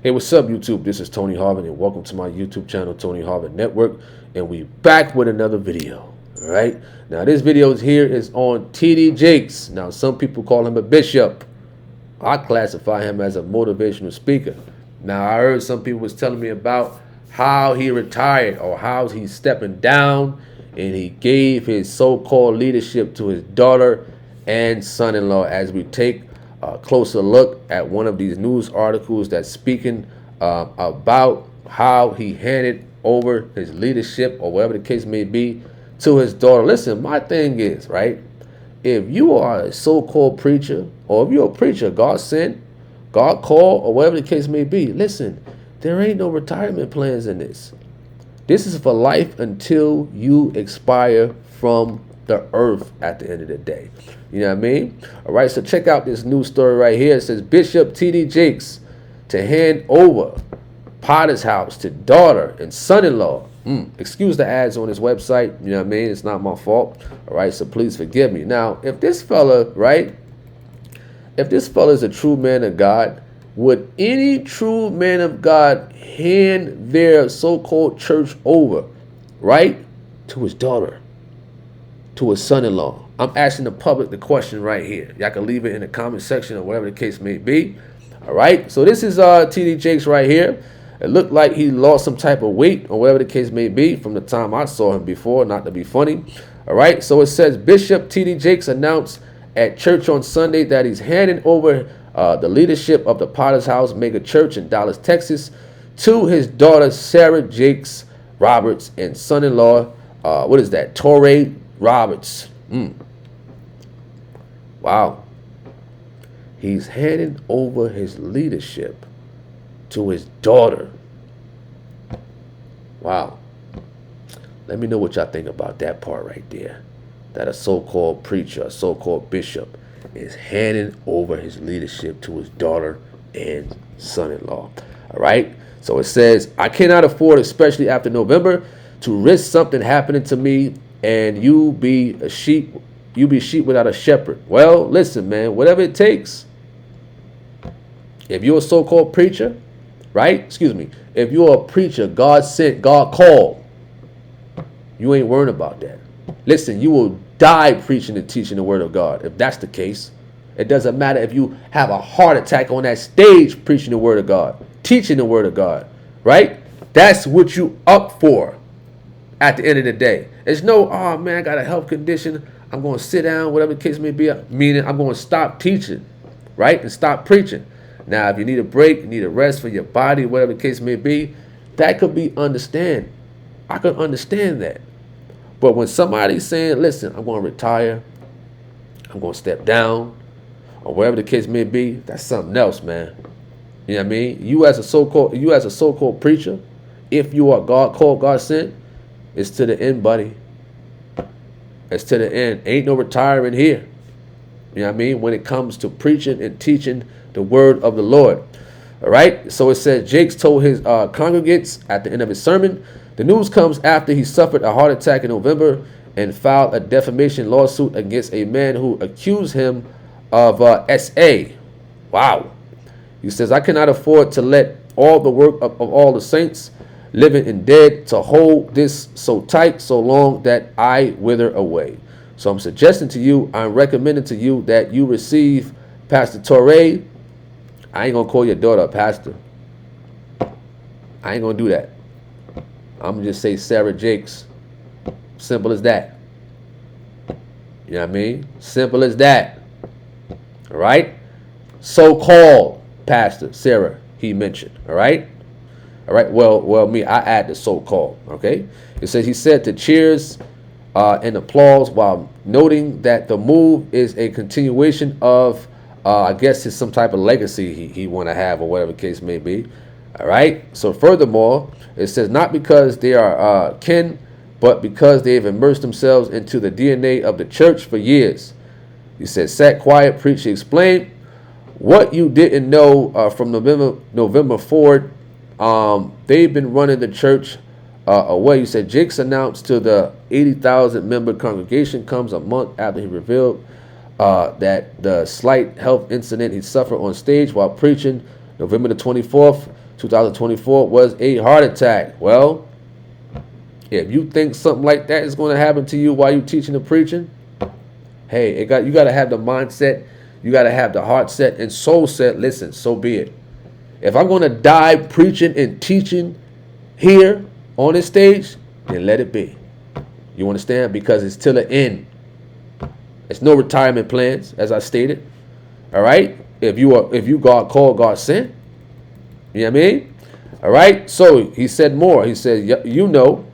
Hey, what's up, YouTube? This is Tony Harvin, and welcome to my YouTube channel, Tony Harvin Network. And we back with another video. All right. Now, this video here is on T.D. Jakes. Now, some people call him a bishop. I classify him as a motivational speaker. Now, I heard some people was telling me about how he retired or how he's stepping down, and he gave his so-called leadership to his daughter and son-in-law. As we take a closer look at one of these news articles that's speaking about how he handed over his leadership, or whatever the case may be, to his daughter. Listen, my thing is, right, if you are a so-called preacher, or if you're a preacher, God sent, God called, or whatever the case may be, listen, there ain't no retirement plans in this. This is for life until you expire from the earth at the end of the day. You know what I mean? All right, so check out this news story right here. It says Bishop T.D. Jakes to hand over Potter's house to daughter and son-in-law. Excuse the ads on his website. You know what I mean? It's not my fault. All right, so please forgive me. Now, if this fella, right, if this fella is a true man of God, would any true man of God hand their so-called church over, right, to his daughter, to his son-in-law? I'm asking the public the question right here. Y'all can leave it in the comment section or whatever the case may be. All right, so this is T.D. Jakes right here. It looked like he lost some type of weight or whatever the case may be from the time I saw him before, not to be funny. All right, so it says Bishop T.D. Jakes announced at church on Sunday that he's handing over the leadership of the Potter's House mega church in Dallas, Texas, to his daughter Sarah Jakes Roberts and son-in-law, what is that, Torrey Roberts. Wow. He's handing over his leadership to his daughter. Wow. Let me know what y'all think about that part right there. That a so-called preacher, a so-called bishop, is handing over his leadership to his daughter and son-in-law. All right. So it says, I cannot afford, especially after November, to risk something happening to me and you be sheep without a shepherd. Well, listen, man, whatever it takes. If you're a so-called preacher, right? Excuse me. If you're a preacher, God sent, God called, you ain't worrying about that. Listen, you will die preaching and teaching the word of God. If that's the case, it doesn't matter if you have a heart attack on that stage preaching the word of God, teaching the word of God, right? That's what you up for at the end of the day. There's no, oh man, I got a health condition, I'm going to sit down, whatever the case may be, meaning I'm going to stop teaching, right, and stop preaching. Now, if you need a break, you need a rest for your body, whatever the case may be, that could be understand. I could understand that. But when somebody's saying, listen, I'm going to retire, I'm going to step down, or whatever the case may be, that's something else, man. You know what I mean? You as a so-called preacher, if you are God called, God sent, it's to the end, buddy. It's to the end. Ain't no retiring here. You know what I mean? When it comes to preaching and teaching the word of the Lord. All right? So it says, Jakes told his congregants at the end of his sermon, the news comes after he suffered a heart attack in November and filed a defamation lawsuit against a man who accused him of SA. Wow. He says, I cannot afford to let all the work of all the saints, living and dead, to hold this so tight so long that I wither away. So I'm suggesting to you, I'm recommending to you that you receive Pastor Torrey. I ain't going to call your daughter a pastor. I ain't going to do that. I'm going to just say Sarah Jakes. Simple as that. You know what I mean? Simple as that. All right? So-called pastor, Sarah, he mentioned. All right? All right? Well, me, I add the so-called. Okay? It says he said to cheers and applause while noting that the move is a continuation of, I guess, it's some type of legacy he want to have or whatever the case may be. All right. So furthermore, it says not because they are kin, but because they've immersed themselves into the DNA of the church for years. He said, sat quiet, preached, he explained what you didn't know from November forward. They've been running the church away. He said, Jakes announced to the 80,000 member congregation comes a month after he revealed that the slight health incident he suffered on stage while preaching November the 24th 2024 was a heart attack. Well, if you think something like that is going to happen to you while you're teaching and preaching, hey, you got to have the mindset, you got to have the heart set and soul set. Listen, so be it. If I'm going to die preaching and teaching here on this stage, then let it be. You understand? Because it's till the end. It's no retirement plans, as I stated. All right? If you God called, God sent. You know what I mean? All right? So he said more. He said, you know,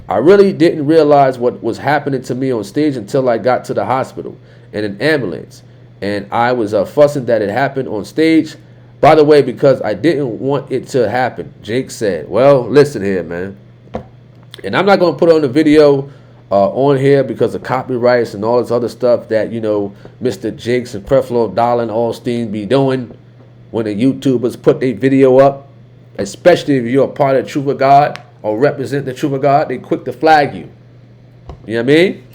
I really didn't realize what was happening to me on stage until I got to the hospital in an ambulance. And I was fussing that it happened on stage. By the way, because I didn't want it to happen, Jake said. Well, listen here, man. And I'm not going to put on the video on here because of copyrights and all this other stuff that, you know, Mr. Jakes and Creflo Dollar and Allstein be doing when the YouTubers put their video up. Especially if you're a part of the Truth of God or represent the Truth of God, they quick to flag you. You know what I mean?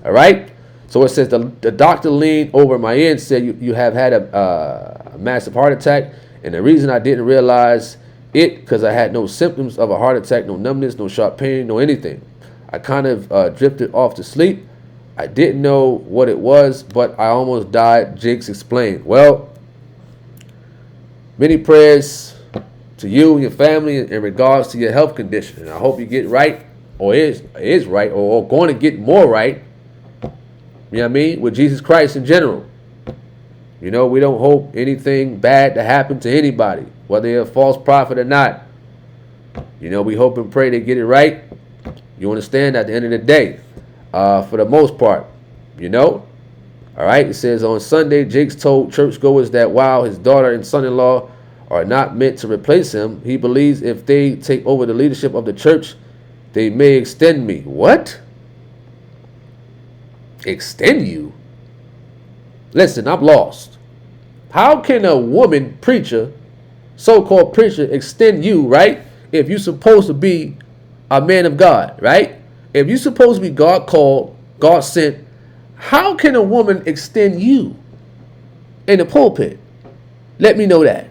All right? So it says the doctor leaned over my ear and said, you have had a massive heart attack. And the reason I didn't realize it, because I had no symptoms of a heart attack, no numbness, no sharp pain, no anything. I kind of drifted off to sleep. I didn't know what it was, but I almost died, Jakes explained. Well, many prayers to you and your family in regards to your health condition. And I hope you get right, or is right, or going to get more right. You know what I mean? With Jesus Christ in general. You know, we don't hope anything bad to happen to anybody, whether they're a false prophet or not. You know, we hope and pray they get it right. You understand? At the end of the day, for the most part, you know. All right. It says on Sunday, Jakes told churchgoers that while his daughter and son-in-law are not meant to replace him, he believes if they take over the leadership of the church, they may extend me. What? Extend you? Listen, I'm lost. How can a woman preacher, so-called preacher, extend you, right? If you're supposed to be a man of God, right? If you're supposed to be God called, God sent, how can a woman extend you in the pulpit? Let me know that.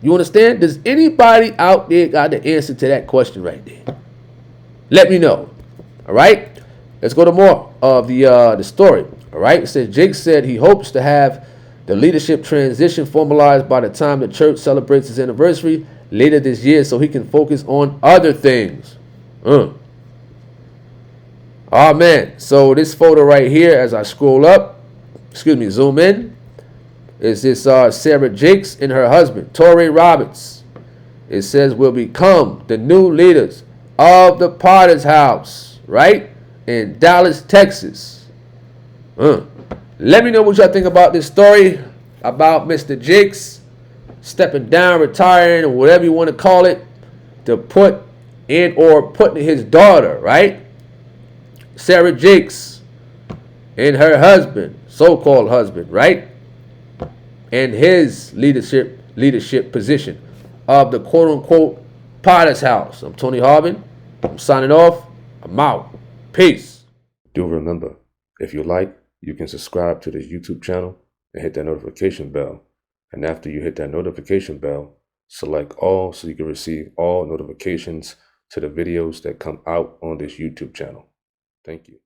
You understand? Does anybody out there got the answer to that question right there? Let me know. All right? Let's go to more of the story. All right? It says Jake said he hopes to have the leadership transition formalized by the time the church celebrates its anniversary later this year so he can focus on other things. Oh, man. So this photo right here, as I scroll up, zoom in, is this Sarah Jakes and her husband, Torrey Roberts. It says will become the new leaders of the Potter's House, right? In Dallas, Texas. Let me know what y'all think about this story about Mr. Jakes stepping down, retiring, or whatever you want to call it, to put in or putting his daughter, right? Sarah Jakes and her husband, so-called husband, right? And his leadership position of the quote-unquote Potter's House. I'm Tony Harvin. I'm signing off. I'm out. Peace. Do remember, if you like, you can subscribe to this YouTube channel and hit that notification bell. And after you hit that notification bell, select all so you can receive all notifications to the videos that come out on this YouTube channel. Thank you.